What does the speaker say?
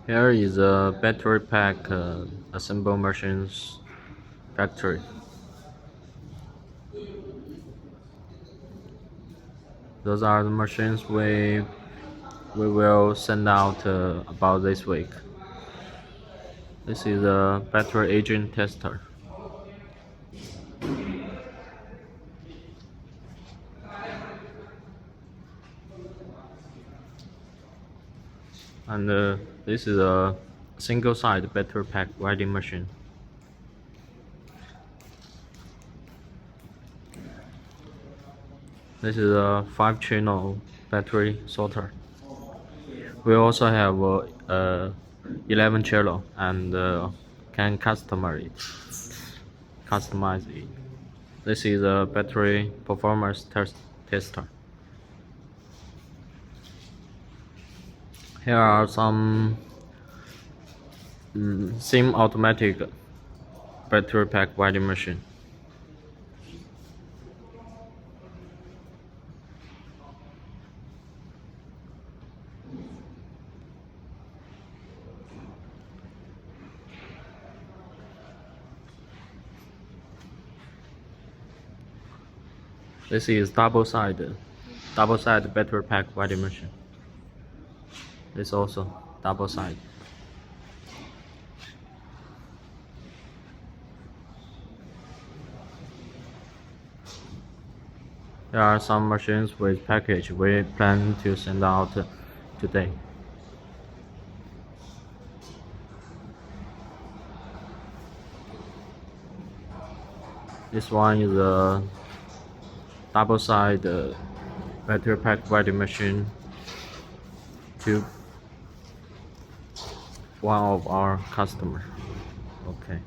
Here is a battery pack assemble machines factory. Those are the machines we will send out about this week. This is a battery agent tester. And this is a single side battery pack welding machine. This is a 5-channel battery sorter. We also have 11 channel and can customize it. This is a battery performance tester. Here are some semi-automatic battery pack welding machine. This is double-side battery pack welding machine. This also double-side. There are some machines with package we plan to send out today. This one is a double-side battery pack welding machine to one of our customer. Okay.